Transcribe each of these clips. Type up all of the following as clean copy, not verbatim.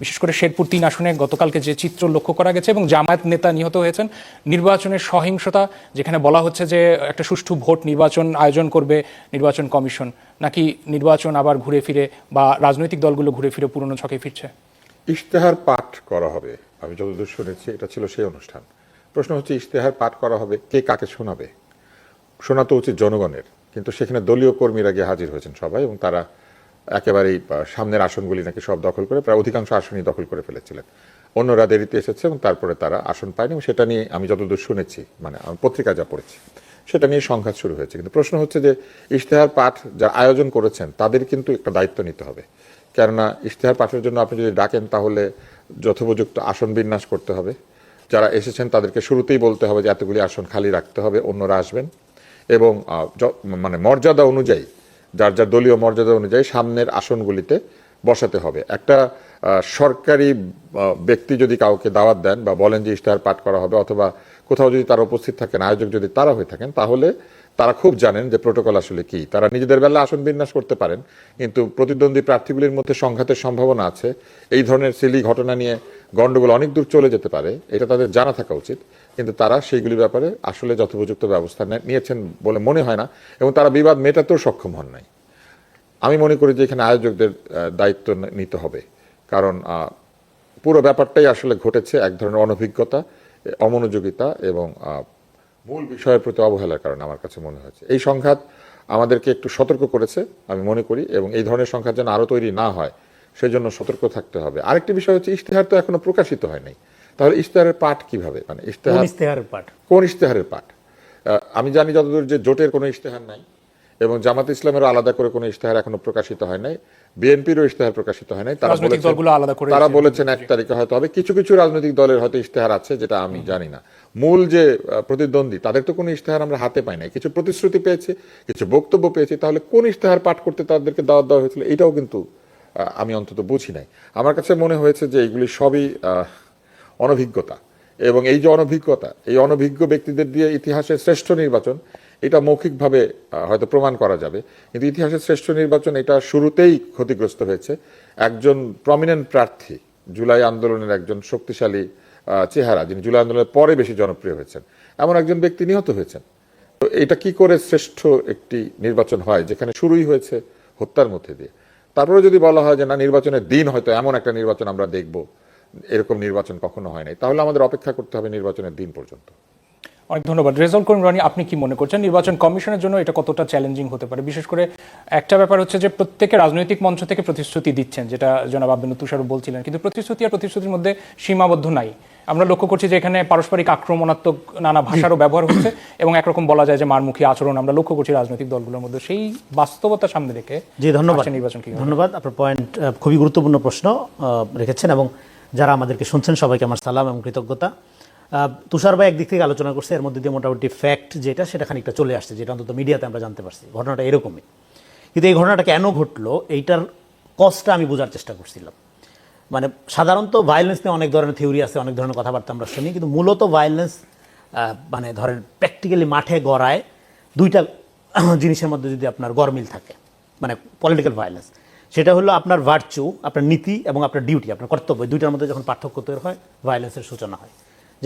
বিশেষ করে শেরপুর ৩ আসনে গতকালকে যে চিত্র লক্ষ্য করা গেছে এবং জামায়াত নেতা নিহত হয়েছেন, নির্বাচনের সহিংসতা, যেখানে বলা হচ্ছে যে একটা সুষ্ঠু ভোট নির্বাচন আয়োজন করবে নির্বাচন কমিশন, নাকি নির্বাচন আবার ঘুরে ফিরে বা রাজনৈতিক দলগুলো ঘুরে ফিরে পুরনো ছকে ফিরছে? ইশতেহার পাঠ করা হবে, আমি যতদূর শুনেছি এটা ছিল সেই অনুষ্ঠান। প্রশ্ন হচ্ছে ইশতেহার পাঠ করা হবে, কে কাকে শোনাবে? শোনা তো উচিত জনগণের, কিন্তু সেখানে দলীয় কর্মীরা গিয়ে হাজির হয়েছেন সবাই, এবং তারা একেবারেই সামনের আসনগুলি নাকি সব দখল করে, প্রায় অধিকাংশ আসনই দখল করে ফেলেছিলেন। অন্যরা দেরিতে এসেছে এবং তারপরে তারা আসন পায়নি, এবং সেটা নিয়ে আমি যতদূর শুনেছি, মানে আমি পত্রিকা যা পড়েছি, সেটা নিয়ে সংঘাত শুরু হয়েছে। কিন্তু প্রশ্ন হচ্ছে যে ইশতেহার পাঠ যারা আয়োজন করেছেন তাদের কিন্তু একটা দায়িত্ব নিতে হবে। কেননা ইশতেহার পাঠের জন্য আপনি যদি ডাকেন তাহলে যথোপযুক্ত আসন বিন্যাস করতে হবে। যারা এসেছেন তাদেরকে শুরুতেই বলতে হবে যে এতগুলি আসন খালি রাখতে হবে, অন্যরা আসবেন, এবং মানে মর্যাদা অনুযায়ী, যার যার দলীয় মর্যাদা অনুযায়ী সামনের আসনগুলিতে বসাতে হবে। একটা সরকারি ব্যক্তি যদি কাউকে দাওয়াত দেন বা বলেন যে ইশতেহার পাঠ করা হবে, অথবা কোথাও যদি তারা উপস্থিত থাকেন, আয়োজক যদি তারা হয়ে থাকেন, তাহলে তারা খুব জানেন যে প্রোটোকল আসলে কি। তারা নিজেদের বেলা আসন বিন্যাস করতে পারেন, কিন্তু প্রতিদ্বন্দ্বী প্রার্থীগুলির মধ্যে সংঘাতের সম্ভাবনা আছে, এই ধরনের সিলি ঘটনা নিয়ে গণ্ডগোল অনেক দূর চলে যেতে পারে, এটা তাদের জানা থাকা উচিত। কিন্তু তারা সেইগুলির ব্যাপারে আসলে যথোপযুক্ত ব্যবস্থা নিয়েছেন বলে মনে হয় না, এবং তারা বিবাদ মেটাতেও সক্ষম হন নাই। আমি মনে করি যে এখানে আয়োজকদের দায়িত্ব নিতে হবে, কারণ পুরো ব্যাপারটাই আসলে ঘটেছে এক ধরনের অনভিজ্ঞতা, অমনোযোগিতা এবং মূল বিষয়ের প্রতি অবহেলার কারণে আমার কাছে মনে হয়েছে। এই সংঘাত আমাদেরকে একটু সতর্ক করেছে আমি মনে করি, এবং এই ধরনের সংঘাত যেন আরও তৈরি না হয় সেই জন্য সতর্ক থাকতে হবে। আরেকটি বিষয় হচ্ছে ইশতেহার তো এখনো প্রকাশিত হয় নাই, তাহলে ইশতেহারের পাঠ কিভাবে, মানে কোন ইশতেহারের পাঠ? আমি জানি যতদূর যে জোটের কোনো ইশতেহার নাই, এবং জামাত ইসলামেরও আলাদা করে কোনো ইশতেহার এখনো প্রকাশিত হয় নাই, বিএনপিরও ইশতেহার প্রকাশিত হয় নাই। তারা বলেছেন 1 তারিখে হয়তো হবে। কিছু কিছু রাজনৈতিক দলের হয়তো ইশতেহার আছে, যেটা আমি জানি না। মূল যে প্রতিদ্বন্দ্বী, তাদের তো কোনো ইশতেহার আমরা হাতে পাই নাই। কিছু প্রতিশ্রুতি পেয়েছে, কিছু বক্তব্য পেয়েছি, তাহলে কোন ইশতেহার পাঠ করতে তাদেরকে দাওয়াত দেওয়া হয়েছিল, এটাও কিন্তু আমি অন্তত বুঝি নাই। আমার কাছে মনে হয়েছে যে এইগুলি সবই অনভিজ্ঞতা, এবং এই যে অনভিজ্ঞতা, এই অনভিজ্ঞ ব্যক্তিদের দিয়ে ইতিহাসের শ্রেষ্ঠ নির্বাচন, এটা মৌখিকভাবে হয়তো প্রমাণ করা যাবে, কিন্তু ইতিহাসের শ্রেষ্ঠ নির্বাচন এটা শুরুতেই ক্ষতিগ্রস্ত হয়েছে। একজন প্রমিনেন্ট প্রার্থী, জুলাই আন্দোলনের একজন শক্তিশালী চেহারা, যিনি জুলাই আন্দোলনের পরে বেশি জনপ্রিয় হয়েছেন, এমন একজন ব্যক্তি নিহত হয়েছেন। তো এটা কি করে শ্রেষ্ঠ একটি নির্বাচন হয়, যেখানে শুরুই হয়েছে হত্যার মধ্যে দিয়ে? তারপরে যদি বলা হয় যে না, নির্বাচনের দিন হয়তো এমন একটা নির্বাচন আমরা দেখব, এরকম নির্বাচন কখনো হয় নাই, তাহলে আমাদের অপেক্ষা করতে হবে নির্বাচনের দিন পর্যন্ত। অনেক ধন্যবাদ। রেজাউল করিম রনি, আপনি কি মনে করছেন নির্বাচন কমিশনের জন্য এটা কতটা চ্যালেঞ্জিং হতে পারে? বিশেষ করে একটা ব্যাপার হচ্ছে যে প্রত্যেকে রাজনৈতিক মঞ্চ থেকে প্রতিশ্রুতি দিচ্ছেন, যেটা জনাব আব্দুল তুষারও বলছিলেন, কিন্তু প্রতিশ্রুতি আর প্রতিশ্রুতির মধ্যে সীমাবদ্ধ নাই। আমরা লক্ষ্য করছি যে এখানে পারস্পরিক আক্রমণাত্মক নানা ভাষারও ব্যবহার হচ্ছে, এবং একরকম বলা যায় যে মারমুখী আচরণ আমরা লক্ষ্য করছি রাজনৈতিক দলগুলোর মধ্যে। সেই বাস্তবতা সামনে রেখে নির্বাচন কি? ধন্যবাদ, আপনার পয়েন্ট খুবই গুরুত্বপূর্ণ প্রশ্ন রেখেছেন, এবং যারা আমাদেরকে শুনছেন সবাইকে আমার সালাম এবং কৃতজ্ঞতা। তুষার ভাই একদিক থেকে আলোচনা করছে, এর মধ্যে দিয়ে মোটামুটি ফ্যাক্ট যেটা, সেটা খানিকটা চলে আসছে, যেটা অন্তত মিডিয়াতে আমরা জানতে পারছি। ঘটনাটা এরকমই, কিন্তু এই ঘটনাটা কেন ঘটলো এইটার কজটা আমি বোঝার চেষ্টা করছিলাম। মানে সাধারণত ভায়োলেন্স নিয়ে অনেক ধরনের থিওরি আছে, অনেক ধরনের কথাবার্তা আমরা শুনি, কিন্তু মূলত ভায়োলেন্স মানে ধরেন প্র্যাকটিক্যালি মাঠে গড়ায় দুইটা জিনিসের মধ্যে যদি আপনার গরমিল থাকে, মানে পলিটিক্যাল ভায়োলেন্স, সেটা হলো আপনার ভার্চু, আপনার নীতি এবং আপনার ডিউটি, আপনার কর্তব্য, দুইটার মধ্যে যখন পার্থক্য তৈরি হয়, ভায়োলেন্সের সূচনা হয়।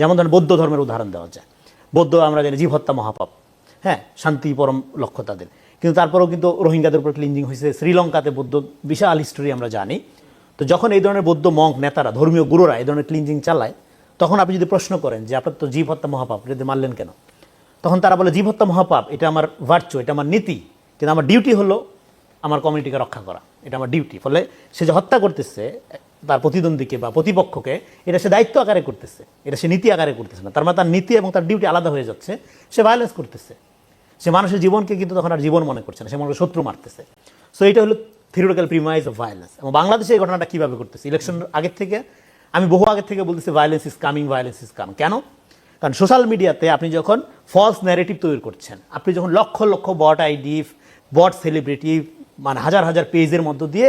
যেমন ধরেন বৌদ্ধ ধর্মের উদাহরণ দেওয়া যায়। বৌদ্ধ আমরা জানি জীব হত্যা মহাপাপ, হ্যাঁ, শান্তি পরম লক্ষ্য তাদের, কিন্তু তারপরেও কিন্তু রোহিঙ্গাদের উপর ক্লিনজিং হয়েছে। শ্রীলঙ্কাতে বৌদ্ধ বিশাল হিস্টোরি আমরা জানি। তো যখন এই ধরনের বৌদ্ধ মঙ্ক নেতারা, ধর্মীয় গুরুরা এই ধরনের ক্লিনজিং চালায়, তখন আপনি যদি প্রশ্ন করেন যে আপনার তো জীব হত্যা মহাপাপ, যদি মারলেন কেন, তখন তারা বলে জীব হত্যা মহাপাপ, এটা আমার ভার্চু, এটা আমার নীতি, কিন্তু আমার ডিউটি হলো আমার কমিউনিটিকে রক্ষা করা, এটা আমার ডিউটি। ফলে সে যে হত্যা করতেছে তার প্রতিদ্বন্দ্বীকে বা প্রতিপক্ষকে, এটা সে দায়িত্ব আকারে করতেছে, এটা সে নীতি আকারে করতেছে না। তার মানে তার নীতি এবং তার ডিউটি আলাদা হয়ে যাচ্ছে, সে ভায়োলেন্স করতেছে, সে মানুষের জীবনকে কিন্তু তখন আর জীবন মনে করছে না, সে মানুষের শত্রু মারতেছে। সো এটা হলো থিওরিটিক্যাল প্রিমাইজ অফ ভায়োলেন্স। এবং বাংলাদেশে এই ঘটনাটা কীভাবে করতেছে, ইলেকশন আগের থেকে, আমি বহু আগের থেকে বলতেছি violence is coming, violence is coming. কেন? কারণ সোশ্যাল মিডিয়াতে আপনি যখন ফলস ন্যারেটিভ তৈরি করছেন, আপনি যখন লক্ষ লক্ষ বট আইডি, বট সেলিব্রিটি, মানে হাজার হাজার পেজের মধ্য দিয়ে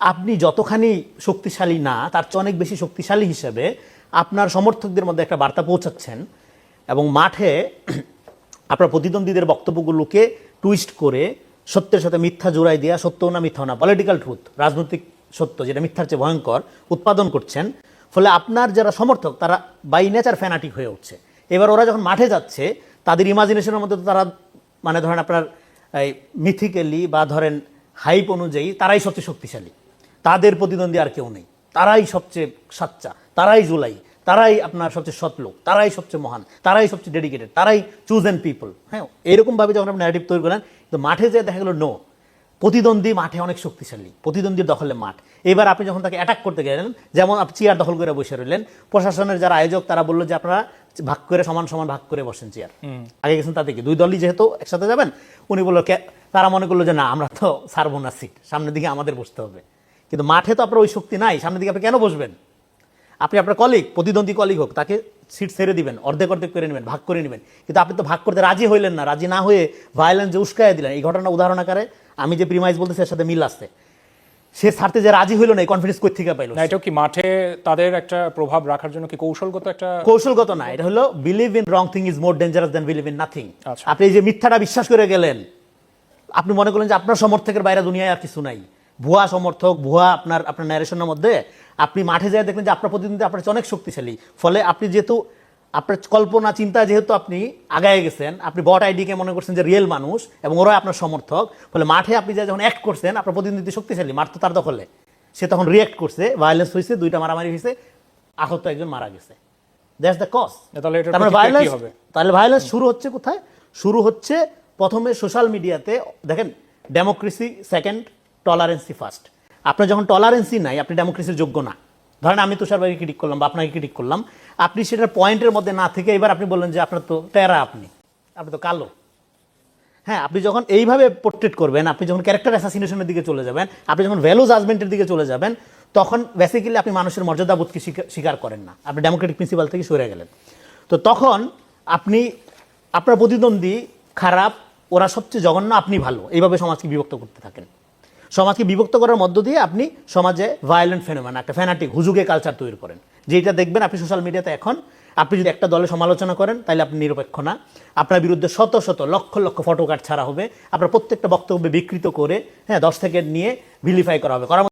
আপনি যতখানি শক্তিশালী না, তার চেয়ে অনেক বেশি শক্তিশালী হিসেবে আপনার সমর্থকদের মধ্যে একটা বার্তা পৌঁছাচ্ছেন, এবং মাঠে আপনার প্রতিদ্বন্দ্বীদের বক্তব্যগুলোকে টুইস্ট করে সত্যের সাথে মিথ্যা জোড়াই দেওয়া, সত্য না মিথ্যা না, পলিটিক্যাল ট্রুথ, রাজনৈতিক সত্য, যেটা মিথ্যার চেয়ে ভয়ঙ্কর উৎপাদন করছেন, ফলে আপনার যারা সমর্থক তারা বাই নেচার ফ্যানাটিক হয়ে উঠছে। এবার ওরা যখন মাঠে যাচ্ছে তাদের ইমাজিনেশনের মধ্যে তো তারা মানে ধরেন আপনার এই মিথিক্যালি বা ধরেন হাইপ অনুযায়ী তারাই সবচেয়ে শক্তিশালী, তাদের প্রতিদ্বন্দ্বী আর কেউ নেই, তারাই সবচেয়ে সাচ্চা, তারাই জুলাই, তারাই আপনার সবচেয়ে সৎ লোক, তারাই সবচেয়ে মহান, তারাই সবচেয়ে ডেডিকেটেড, তারাই চুজেন পিপল। হ্যাঁ, এরকমভাবে যখন আপনি ন্যারেটিভ তৈরি করেন, কিন্তু মাঠে যেয়ে দেখা গেল নো, প্রতিদ্বন্দ্বী মাঠে অনেক শক্তিশালী, প্রতিদ্বন্দ্বীর দখলে মাঠ। এবার আপনি যখন তাকে অ্যাটাক করতে গেলেন, যেমন আপনি চেয়ার দখল করে বসে রইলেন, প্রশাসনের যারা আয়োজক তারা বললো যে আপনারা ভাগ করে সমান সমান ভাগ করে বসেন চেয়ার। আগে গেছেন তাতে কি দুই দলই যেহেতু একসাথে যাবেন, উনি বললো তারা মনে করলো যে না আমরা তো ছাড়বো না সিট, সামনের দিকে আমাদের বসতে হবে। কিন্তু মাঠে তো আপনার ওই শক্তি নাই, সামনের দিকে আপনি কেন বসবেন? আপনি আপনার কলিগ, প্রতিদ্বন্দ্বী কলিগ হোক, তাকে সিট ছেড়ে দিবেন, অর্ধেক অর্ধেক করে নেবেন, ভাগ করে নেবেন। কিন্তু আপনি তো ভাগ করতে রাজি হইলেন না, রাজি না হয়ে ভায়োলেন্স যে উস্কায় দিলেন। এই ঘটনা উদাহরণ আকারে আমি যে প্রিমাইজ বলতেছি এর সাথে মিল আছে। সে ছাড়তে যে রাজি হইল না, এই কনফিডেন্স কই থেকে পাইল? না, এটাও কি মাঠে তাদের একটা প্রভাব রাখার জন্য কি কৌশলগত একটা? কৌশলগত না, এটা হলো believe in wrong thing is more dangerous than believe in nothing. আচ্ছা। আপনি এই যে মিথ্যাটা বিশ্বাস করে গেলেন, আপনি মনে করলেন যে আপনার সমর্থকের বাইরে দুনিয়ায় আর কিছু নাই, ভুয়া সমর্থক, ভুয়া আপনার ন্যারেশনের মধ্যে আপনি মাঠে যেয়ে দেখলেন যে আপনার প্রতিদ্বন্দ্বী আপনার চেয়ে অনেক শক্তিশালী। ফলে আপনি যেহেতু আপনার কল্পনা চিন্তা যেহেতু আপনি আগায় গেছেন, আপনি বট আইডিকে মনে করছেন যে রিয়েল মানুষ এবং ওরাই আপনার সমর্থক। ফলে মাঠে আপনি যখন অ্যাক্ট করছেন, আপনার প্রতিদ্বন্দ্বী শক্তিশালী, মাঠ তো তার দখলে, সে তখন রিয়েক্ট করছে, ভায়োলেন্স হয়েছে, দুইটা মারামারি হয়েছে, আহত একজন মারা গেছে। That's the cause. তাহলে এটার তারপরে প্রতিক্রিয়া ভায়োলেন্স, কি হবে? তাহলে ভায়োলেন্স শুরু হচ্ছে কোথায়? শুরু হচ্ছে প্রথমে সোশ্যাল মিডিয়াতে। দেখেন, ডেমোক্রেসি সেকেন্ড, টলারেন্সি ফার্স্ট। আপনার যখন টলারেন্সি নাই, আপনি ডেমোক্রেসির যোগ্য না। ধরেন আমি তুষার ভাইকে ক্রিটিক করলাম বা আপনাকে ক্রিটিক করলাম, আপনি সেটার পয়েন্টের মধ্যে না থেকে এবার আপনি বললেন যে আপনার তো টেরা, আপনি তো কালো। হ্যাঁ, আপনি যখন এইভাবে পোর্ট্রেট করবেন, আপনি যখন ক্যারেক্টার অ্যাসাসিনেশনের দিকে চলে যাবেন, আপনি যখন ভ্যালু জাজমেন্টের দিকে চলে যাবেন, তখন বেসিক্যালি আপনি মানুষের মর্যাদাবোধকে স্বীকার করেন না, আপনি ডেমোক্রেটিক প্রিন্সিপাল থেকে সরে গেলেন। তো তখন আপনি আপনার প্রতিদ্বন্দ্বী খারাপ, ওরা সবচেয়ে জঘন্য, আপনি ভালো, এইভাবে সমাজকে বিভক্ত করতে থাকেন। সমাজকে বিভক্ত করার মধ্য দিয়ে আপনি সমাজে ভায়োলেন্ট ফেনোমেন, একটা ফ্যানাটিক হুজুগে কালচার তৈরি করেন। যেটা দেখবেন আপনি সোশ্যাল মিডিয়াতে এখন, আপনি যদি একটা দলের সমালোচনা করেন তাহলে আপনি নিরপেক্ষ না, আপনার বিরুদ্ধে শত শত লক্ষ লক্ষ ফটোকার্ড ছাড়া হবে, আপনার প্রত্যেকটা বক্তব্যে বিকৃত করে 10 সেকেন্ড নিয়ে ভিলিফাই করা হবে।